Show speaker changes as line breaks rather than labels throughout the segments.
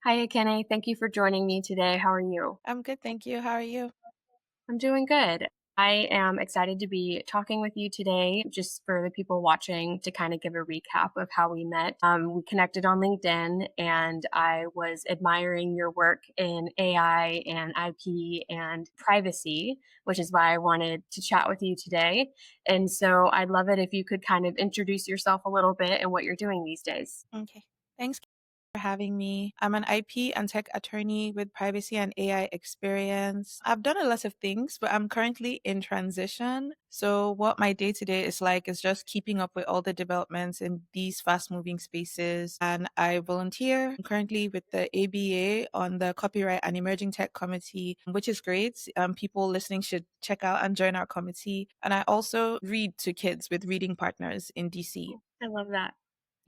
Hi, Ekene. Thank you for joining me today. How are you?
I'm good, thank you. How are you?
I'm doing good. I am excited to be talking with you today, just for the people watching to kind of give a recap of how we met. We connected on LinkedIn, and I was admiring your work in AI and IP and privacy, which is why I wanted to chat with you today. And so I'd love it if you could kind of introduce yourself a little bit and what you're doing these days.
Okay. Thanks for having me. I'm an IP and tech attorney with privacy and AI experience. I've done a lot of things, but I'm currently in transition. So what my day to day is like is just keeping up with all the developments in these fast moving spaces. And I volunteer currently with the ABA on the Copyright and Emerging Tech Committee, which is great. People listening should check out and join our committee. And I also read to kids with reading partners in DC.
I love that.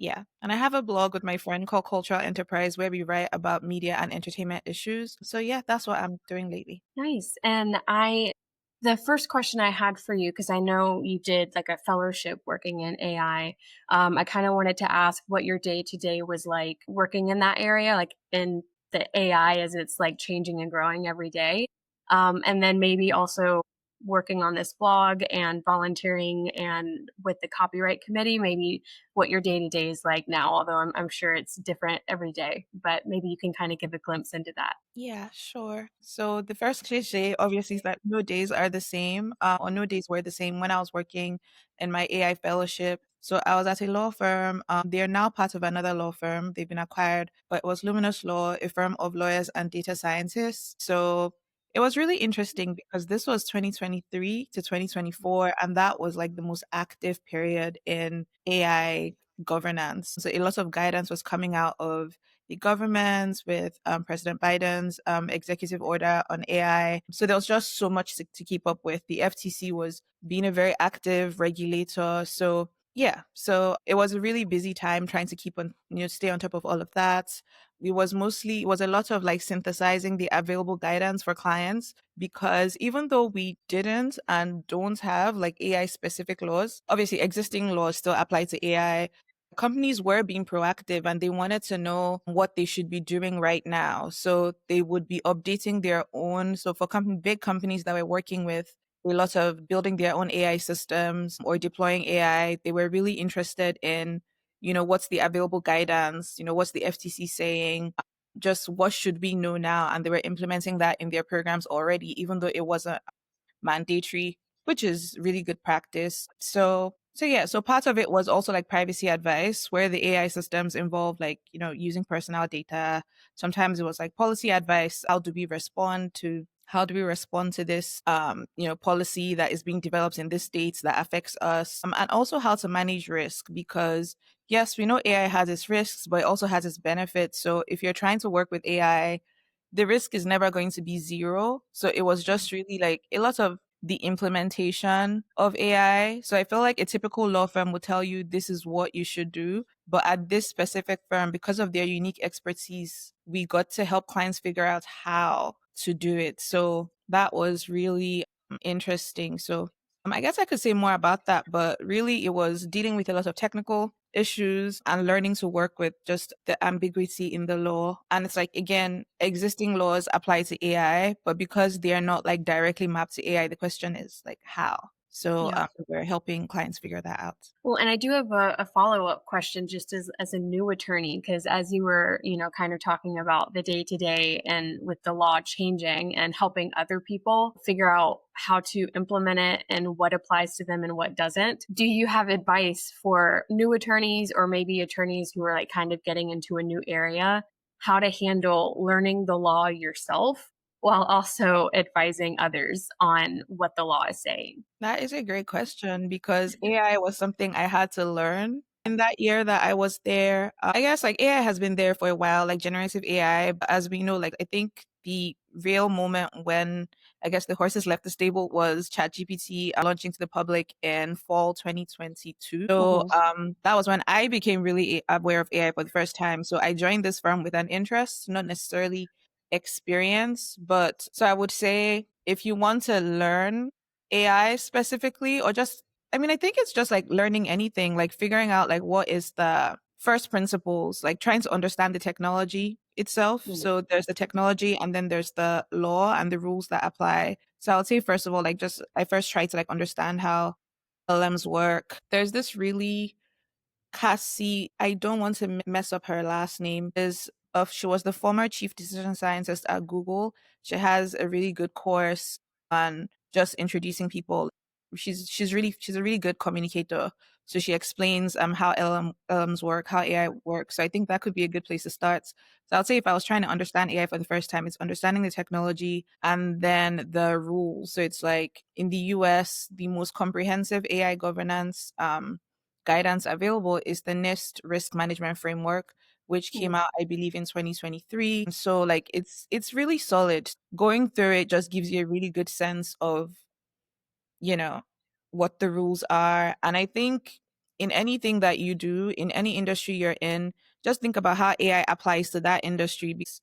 Yeah. And I have a blog with my friend called Cultural Enterprise where we write about media and entertainment issues. So yeah, that's what I'm doing lately.
Nice. The first question I had for you, because I know you did like a fellowship working in AI, I kind of wanted to ask what your day to day was like working in that area, like in the AI as it's like changing and growing every day. And then maybe also working on this blog and volunteering and with the copyright committee, maybe what your day to day is like now, although I'm sure it's different every day, but maybe you can kind of give a glimpse into that.
Yeah, sure. So the first cliche obviously is that no days are the same, or no days were the same when I was working in my AI fellowship. So I was at a law firm. They are now part of another law firm. They've been acquired, but it was Luminous Law, a firm of lawyers and data scientists. So it was really interesting because this was 2023 to 2024, and that was like the most active period in AI governance. So a lot of guidance was coming out of the government with President Biden's executive order on AI. So there was just so much to keep up with. The FTC was being a very active regulator. So yeah, so it was a really busy time trying to keep on, stay on top of all of that. It was a lot of like synthesizing the available guidance for clients because even though we didn't and don't have like AI specific laws, obviously existing laws still apply to AI. Companies were being proactive and they wanted to know what they should be doing right now. So they would be updating their own. So for big companies that we're working with, a lot of building their own AI systems or deploying AI, they were really interested in, what's the available guidance, what's the FTC saying, just what should we know now? And they were implementing that in their programs already, even though it wasn't mandatory, which is really good practice. So yeah, so part of it was also like privacy advice where the AI systems involved like, using personal data. Sometimes it was like policy advice. How do we respond to this policy that is being developed in this state that affects us? And also how to manage risk because yes, we know AI has its risks, but it also has its benefits. So if you're trying to work with AI, the risk is never going to be zero. So it was just really like a lot of the implementation of AI. So I feel like a typical law firm would tell you this is what you should do. But at this specific firm, because of their unique expertise, we got to help clients figure out how to do it. So that was really interesting. So I guess I could say more about that, but really it was dealing with a lot of technical issues and learning to work with just the ambiguity in the law. And it's like, again, existing laws apply to AI, but because they are not like directly mapped to AI, the question is like, how? So
Yeah.
we're helping clients figure that out.
Well, and I do have a follow-up question just as a new attorney, because as you were, kind of talking about the day to day and with the law changing and helping other people figure out how to implement it and what applies to them and what doesn't, do you have advice for new attorneys or maybe attorneys who are like kind of getting into a new area, how to handle learning the law yourself while also advising others on what the law is saying?
That is a great question because AI was something I had to learn in that year that I was there. I guess like AI has been there for a while, like generative AI. But as we know, like I think the real moment when I guess the horses left the stable was ChatGPT launching to the public in fall 2022. So
Mhm.
that was when I became really aware of AI for the first time. So I joined this firm with an interest, not necessarily experience, but so I would say if you want to learn AI specifically, or just, I mean, I think it's just like learning anything, like figuring out like what is the first principles, like trying to understand the technology itself.
Mm,
So there's the technology and then there's the law and the rules that apply. So I would say first of all, like just I first try to like understand how LMs work. There's this really Cassie, I don't want to mess up her last name, is of she was the former chief decision scientist at Google. She has a really good course on just introducing people. She's a really good communicator. So she explains how LMs work, how AI works. So I think that could be a good place to start. So I'll say if I was trying to understand AI for the first time, it's understanding the technology and then the rules. So it's like in the US, the most comprehensive AI governance guidance available is the NIST risk management framework, which came
mm,
out, I believe, in 2023. So like it's really solid. Going through it just gives you a really good sense of, you know, what the rules are. And I think in anything that you do, in any industry you're in, just think about how AI applies to that industry. Because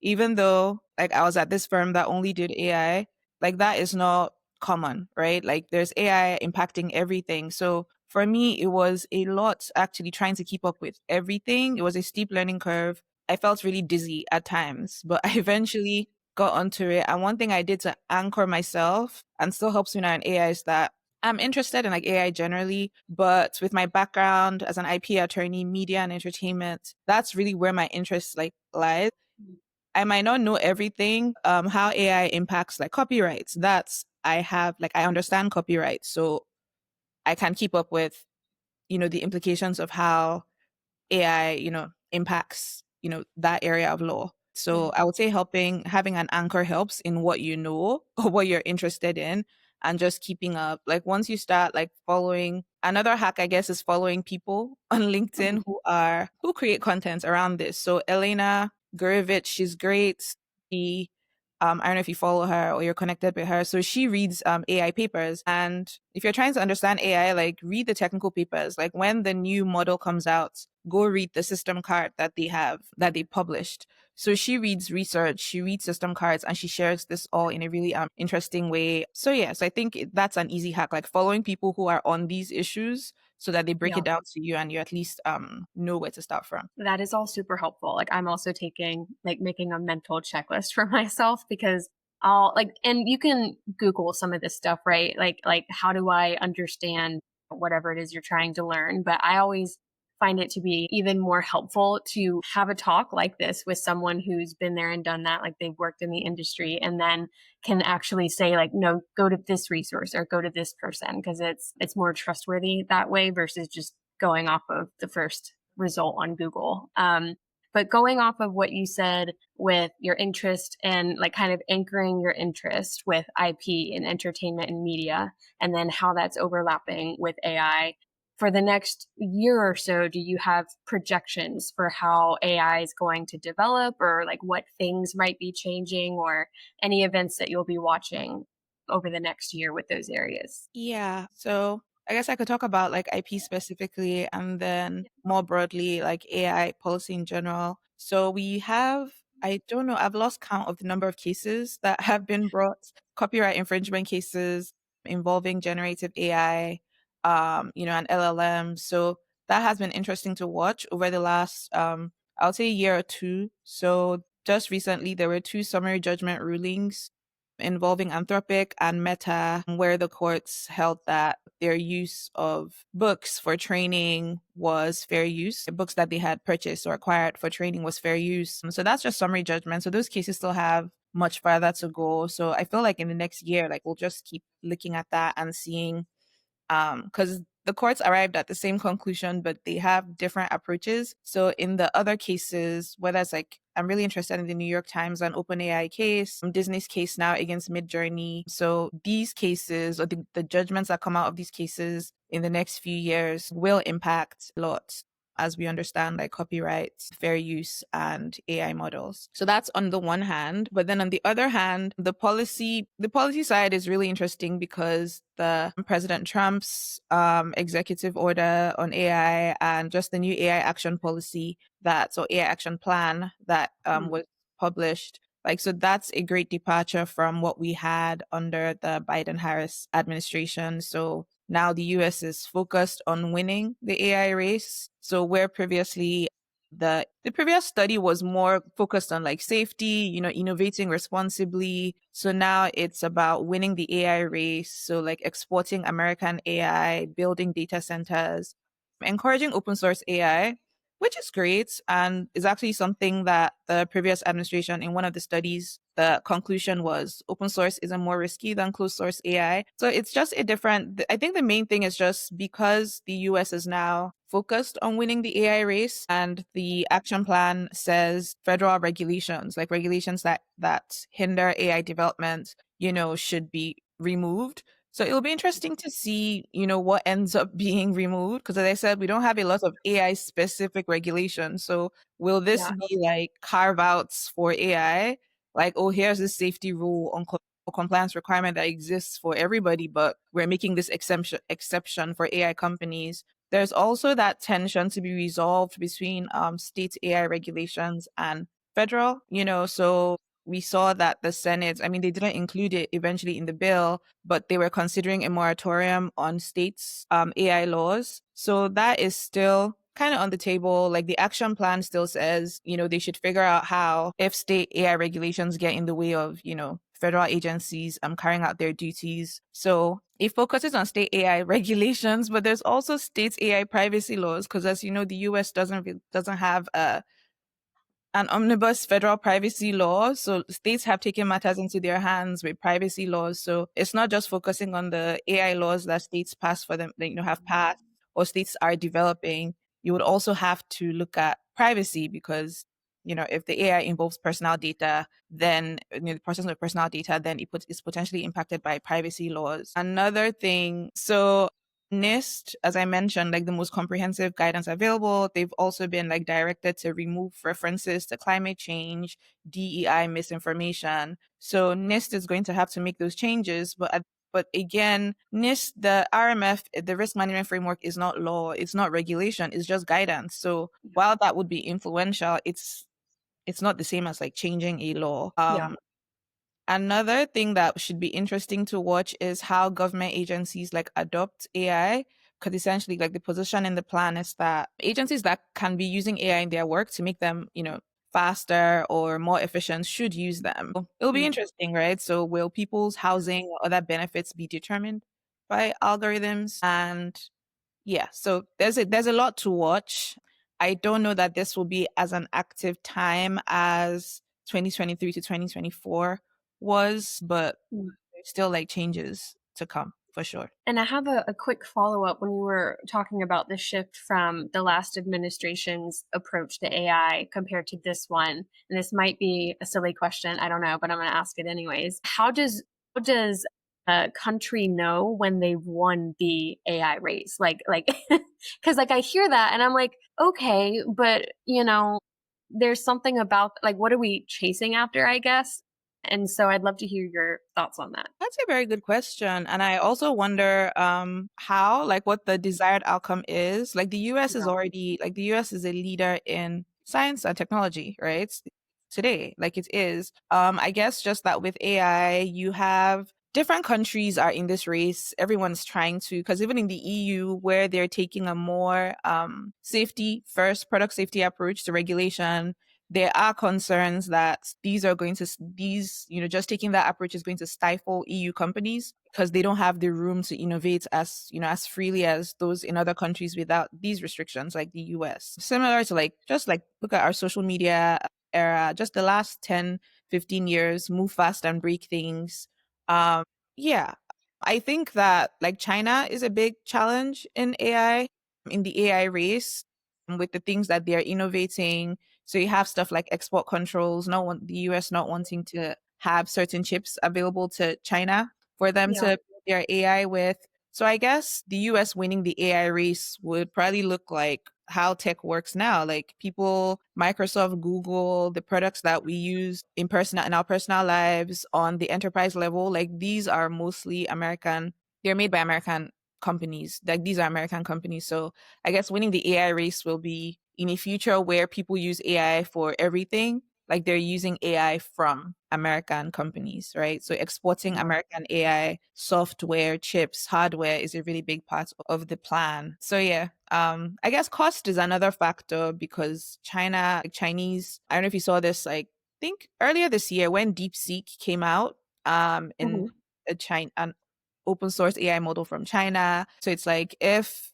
even though like I was at this firm that only did AI, like that is not common, right? Like there's AI impacting everything. So for me, it was a lot actually trying to keep up with everything. It was a steep learning curve. I felt really dizzy at times, but I eventually got onto it. And one thing I did to anchor myself and still helps me now in AI is that I'm interested in like AI generally, but with my background as an IP attorney, media and entertainment, that's really where my interest like lies.
mm,
I might not know everything, how AI impacts like copyrights. That's I have like I understand copyright, so I can keep up with, the implications of how AI, impacts, that area of law. So
mm,
I would say having an anchor helps in what you know or what you're interested in and just keeping up. Like once you start like following another hack, I guess, is following people on
mm,
LinkedIn who create content around this. So Elena Gurevich, she's great. She I don't know if you follow her or you're connected with her. So she reads AI papers. And if you're trying to understand AI, like read the technical papers. Like when the new model comes out, go read the system card that they have, that they published. So she reads research, she reads system cards, and she shares this all in a really interesting way. So yes, I think that's an easy hack, like following people who are on these issues so that they break
yeah.
it down to you and you at least know where to start from.
That is all super helpful. Like, I'm also making a mental checklist for myself because I'll like, and you can Google some of this stuff, right? Like, how do I understand whatever it is you're trying to learn? But I always find it to be even more helpful to have a talk like this with someone who's been there and done that, like they've worked in the industry, and then can actually say like, no, go to this resource or go to this person because it's more trustworthy that way versus just going off of the first result on Google. But going off of what you said with your interest and like kind of anchoring your interest with IP and entertainment and media, and then how that's overlapping with AI. For the next year or so, do you have projections for how AI is going to develop or like what things might be changing or any events that you'll be watching over the next year with those areas?
Yeah. So I guess I could talk about like IP specifically and then more broadly, like AI policy in general. So we have, I don't know, I've lost count of the number of cases that have been brought, copyright infringement cases involving generative AI, and LLM. So that has been interesting to watch over the last, I'll say a year or two. So just recently, there were two summary judgment rulings involving Anthropic and Meta, where the courts held that their use of books for training was fair use. The books that they had purchased or acquired for training was fair use. So that's just summary judgment. So those cases still have much further to go. So I feel like in the next year, like we'll just keep looking at that and seeing because the courts arrived at the same conclusion, but they have different approaches. So in the other cases, whether it's like I'm really interested in the New York Times and OpenAI case, Disney's case now against Midjourney. So these cases or the judgments that come out of these cases in the next few years will impact a lot as we understand like copyright, fair use, and AI models. So that's on the one hand. But then on the other hand, the policy side is really interesting because the President Trump's executive order on AI and just the new AI action policy AI action plan that
Hmm.
was published. Like, so that's a great departure from what we had under the Biden Harris administration. So now the US is focused on winning the AI race. So where previously The previous study was more focused on like safety, innovating responsibly. So now it's about winning the AI race. So like exporting American AI, building data centers, encouraging open source AI, which is great and is actually something that the previous administration in one of the studies, the conclusion was open source isn't more risky than closed source AI. So it's just a different, I think the main thing is just because the US is now focused on winning the AI race and the action plan says federal regulations, like regulations that hinder AI development, should be removed. So it'll be interesting to see, what ends up being removed. Because as I said, we don't have a lot of AI specific regulations. So will this
Yeah.
be like carve outs for AI? Like, oh, here's this safety rule on or compliance requirement that exists for everybody, but we're making this exception for AI companies. There's also that tension to be resolved between state AI regulations and federal, so we saw that the Senate, I mean, they didn't include it eventually in the bill, but they were considering a moratorium on states' AI laws. So that is still kind of on the table. Like the action plan still says, they should figure out how, if state AI regulations get in the way of, federal agencies carrying out their duties. So it focuses on state AI regulations, but there's also state AI privacy laws because, as you know, the US doesn't have an omnibus federal privacy law. So states have taken matters into their hands with privacy laws. So it's not just focusing on the AI laws that states pass for them, that, have passed or states are developing. You would also have to look at privacy because, if the AI involves personal data, then the processing of personal data, then it's potentially impacted by privacy laws. Another thing, so NIST, as I mentioned, like the most comprehensive guidance available, they've also been like directed to remove references to climate change, DEI misinformation. So NIST is going to have to make those changes, but again, NIST, the RMF, the risk management framework is not law, it's not regulation, it's just guidance. So while that would be influential, it's not the same as like changing a law.
Yeah.
Another thing that should be interesting to watch is how government agencies like adopt AI. Because essentially, like the position in the plan is that agencies that can be using AI in their work to make them, faster or more efficient should use them. It'll be
Yeah.
interesting, right? So will people's housing or other benefits be determined by algorithms? And yeah, so there's a lot to watch. I don't know that this will be as an active time as 2023 to 2024 was, but
Mm.
there's still like changes to come for sure.
And I have a quick follow up when you were talking about the shift from the last administration's approach to AI compared to this one. And this might be a silly question, I don't know, but I'm going to ask it anyways. How does a country know when they've won the AI race? Like, because like I hear that and I'm like, okay, but there's something about like what are we chasing after? I guess. And so I'd love to hear your thoughts on that.
That's a very good question. And I also wonder how, like what the desired outcome is. Like
Yeah.
the US is a leader in science and technology, right? Today, like it is. I guess just that with AI, you have different countries are in this race. Everyone's trying to, because even in the EU, where they're taking a more safety first, product safety approach to regulation, there are concerns that just taking that approach is going to stifle EU companies because they don't have the room to innovate as freely as those in other countries without these restrictions like the US. Similar to like, just like look at our social media era, just the last 10, 15 years, move fast and break things. Um, yeah, I think that like China is a big challenge in AI, in the AI race with the things that they're innovating. So you have stuff like export controls, the US not wanting to have certain chips available to China for them to
Yeah.
build their AI with. So I guess the US winning the AI race would probably look like how tech works now. Like people, Microsoft, Google, the products that we use in our personal lives on the enterprise level, like these are mostly American. They're made by American companies. Like these are American companies. So I guess winning the AI race will be in a future where people use AI for everything. like they're using AI from American companies, right? So exporting
Yeah.
American AI software, chips, hardware is a really big part of the plan. So yeah, I guess cost is another factor because China, like Chinese, I don't know if you saw this, like think earlier this year when DeepSeek came out, in
Mhm.
an open source AI model from China. So it's like if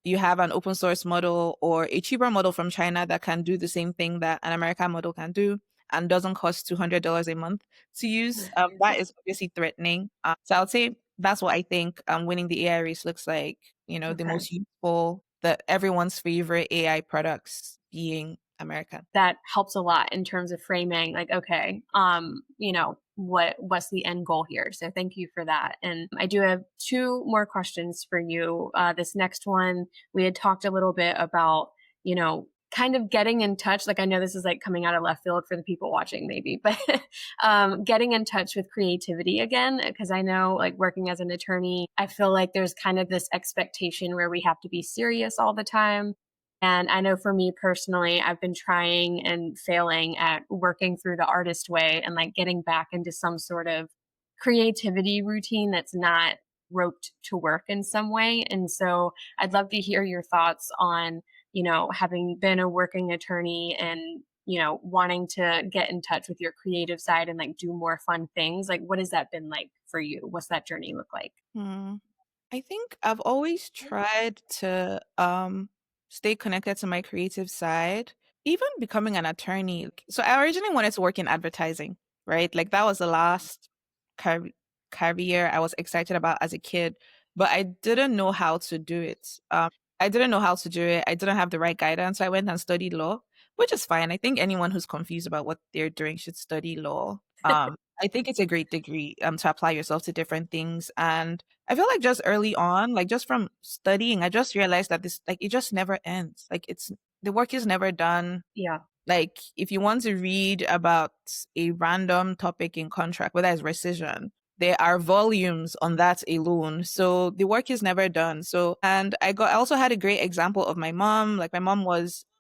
you have an open source model or a cheaper model from China that can do the same thing that an American model can do and doesn't cost $200 a month to use, that is obviously threatening. So I would say that's what I think winning the AI race looks like. You know, the
Okay.
most useful, that everyone's favorite AI products being American.
That helps a lot in terms of framing like, okay, what's the end goal here? So thank you for that. And I do have two more questions for you. This next one, we had talked a little bit about, kind of getting in touch. Like I know this is like coming out of left field for the people watching, maybe, but getting in touch with creativity again. Because I know, like working as an attorney, I feel like there's kind of this expectation where we have to be serious all the time, and I know for me personally, I've been trying and failing at working through the artist way and like getting back into some sort of creativity routine that's not roped to work in some way. And so I'd love to hear your thoughts on, having been a working attorney and, wanting to get in touch with your creative side and like do more fun things. Like, what has that been like for you? What's that journey look like?
Hmm. I think I've always tried to stay connected to my creative side, even becoming an attorney. So I originally wanted to work in advertising, right? Like that was the last car- career I was excited about as a kid, but I didn't know how to do it. I didn't know how to do it. I didn't have the right guidance. So I went and studied law, which is fine. I think anyone who's confused about what they're doing should study law. I think it's a great degree to apply yourself to different things. And I feel like just early on, like just from studying, I just realized that this, like, it just never ends. Like it's, the work is never done.
Yeah.
Like if you want to read about a random topic in contract, whether it's rescission, there are volumes on that alone. So the work is never done. So, and I also had a great example of my mom. Like my mom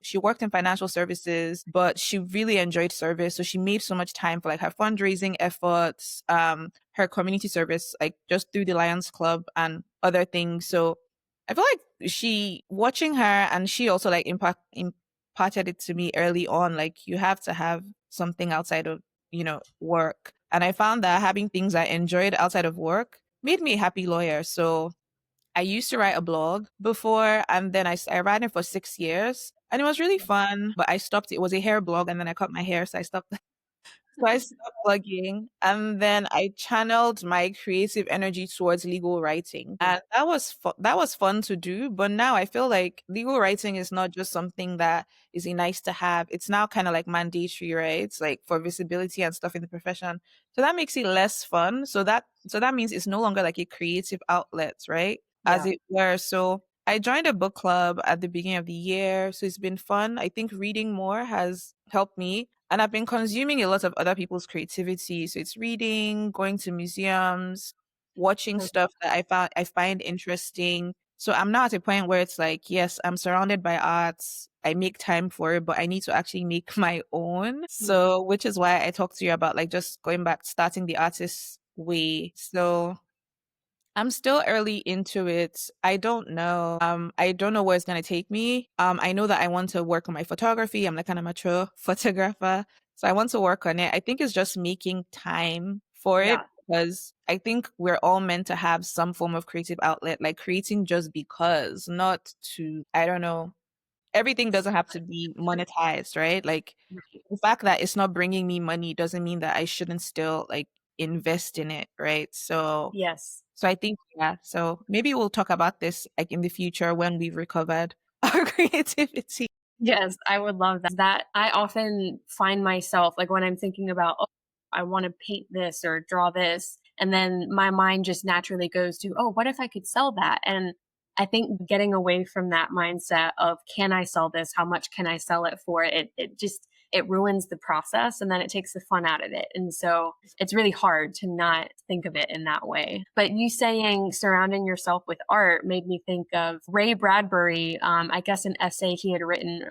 she worked in financial services, but she really enjoyed service. So she made so much time for like her fundraising efforts, her community service, like just through the Lions Club and other things. So I feel like watching her, and she also like imparted it to me early on. Like you have to have something outside of, work. And I found that having things I enjoyed outside of work made me a happy lawyer. So I used to write a blog before, and then I ran it for 6 years, and it was really fun. But I stopped. It was a hair blog, and then I cut my hair, so I stopped. So I stopped blogging, and then I channeled my creative energy towards legal writing. And that was fun to do, but now I feel like legal writing is not just something that is a nice to have. It's now kind of like mandatory, right? It's like for visibility and stuff in the profession. So that makes it less fun. So that means it's no longer like a creative outlet, right? As
Yeah.
it were. So I joined a book club at the beginning of the year, so it's been fun. I think reading more has helped me. And I've been consuming a lot of other people's creativity. So it's reading, going to museums, watching stuff that I find interesting. So I'm now at a point where it's like, yes, I'm surrounded by arts. I make time for it, but I need to actually make my own.
Mhm.
So, which is why I talked to you about like just going back, starting the artist way. So I'm still early into it. I don't know. I don't know where it's gonna take me. I know that I want to work on my photography. I'm like an amateur photographer. So I want to work on it. I think it's just making time for it
Yeah.
because I think we're all meant to have some form of creative outlet, like creating just because, not to, I don't know. Everything doesn't have to be monetized, right? Like
Right.
the fact that it's not bringing me money doesn't mean that I shouldn't still like invest in it, right? So
Yes.
I think, yeah. So maybe we'll talk about this like in the future when we've recovered our creativity.
Yes, I would love that. That I often find myself like when I'm thinking about, oh, I want to paint this or draw this, and then my mind just naturally goes to, oh, what if I could sell that? And I think getting away from that mindset of can I sell this? How much can I sell it for? It just it ruins the process and then it takes the fun out of it. And so it's really hard to not think of it in that way. But you saying surrounding yourself with art made me think of Ray Bradbury. I guess an essay he had written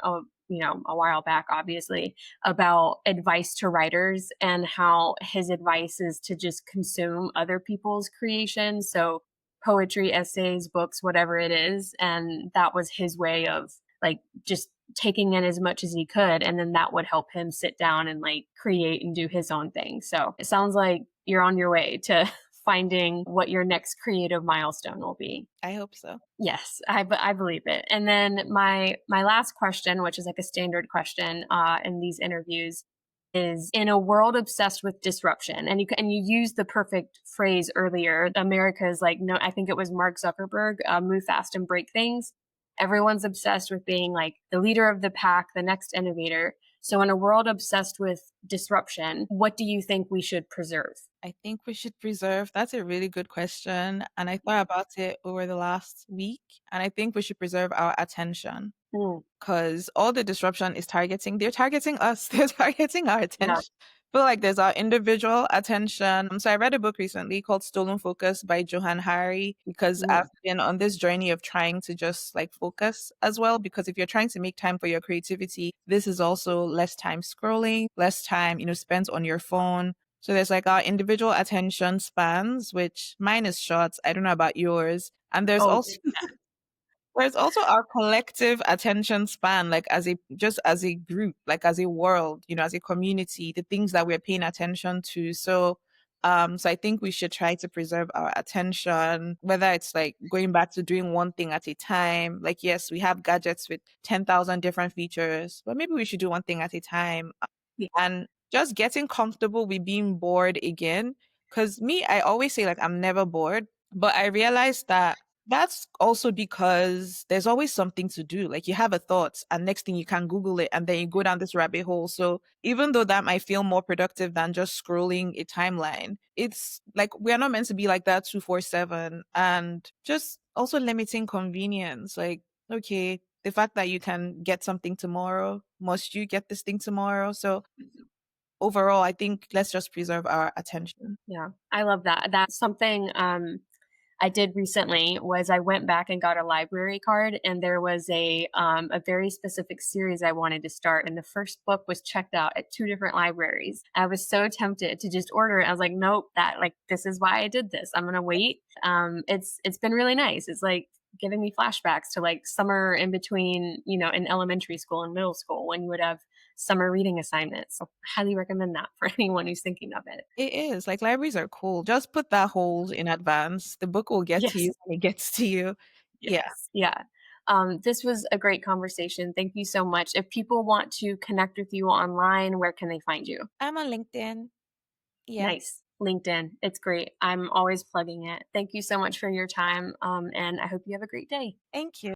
a while back, obviously, about advice to writers and how his advice is to just consume other people's creations. So, poetry, essays, books, whatever it is. And that was his way of like just taking in as much as he could. And then that would help him sit down and like create and do his own thing. So, it sounds like you're on your way to finding what your next creative milestone will be.
I hope so.
Yes, I believe it. And then my last question, which is like a standard question in these interviews, is in a world obsessed with disruption, and you used the perfect phrase earlier. America is like no, I think it was Mark Zuckerberg, move fast and break things. Everyone's obsessed with being like the leader of the pack, the next innovator. So, in a world obsessed with disruption, what do you think we should preserve?
I think we should preserve. That's a really good question. And I thought about it over the last week. And I think we should preserve our attention
Mm,
because all the disruption is they're targeting us, they're targeting our
yeah.
attention. I feel like there's our individual attention. So I read a book recently called Stolen Focus by Johan Hari because I've
Mm,
been on this journey of trying to just like focus as well. Because if you're trying to make time for your creativity, this is also less time scrolling, less time, spent on your phone. So there's like our individual attention spans, which mine is short. I don't know about yours. And
oh,
there's also our collective attention span, like just as a group, like as a world, as a community, the things that we're paying attention to. So I think we should try to preserve our attention, whether it's like going back to doing one thing at a time. Like, yes, we have gadgets with 10,000 different features, but maybe we should do one thing at a time
yeah.
and just getting comfortable with being bored again. Cause me, I always say like I'm never bored, but I realized that that's also because there's always something to do. Like you have a thought and next thing you can Google it and then you go down this rabbit hole. So even though that might feel more productive than just scrolling a timeline, it's like we're not meant to be like that 247 and just also limiting convenience. Like, okay, the fact that you can get something tomorrow, must you get this thing tomorrow? So overall, I think let's just preserve our attention.
Yeah, I love that. That's something I did recently was I went back and got a library card, and there was a very specific series I wanted to start, and the first book was checked out at 2 different libraries. I was so tempted to just order it. I was like, "Nope, that like this is why I did this. I'm gonna wait." It's been really nice. It's like giving me flashbacks to like summer in between, in elementary school and middle school when you would have summer reading assignments. So highly recommend that for anyone who's thinking of it.
It is like libraries are cool. Just put that hold in advance. The book will get to
Yes.
you when it gets to you. Yeah.
Yes. Yeah. This was a great conversation. Thank you so much. If people want to connect with you online, where can they find you?
I'm on LinkedIn. Yeah.
Nice. LinkedIn. It's great. I'm always plugging it. Thank you so much for your time. And I hope you have a great day.
Thank you.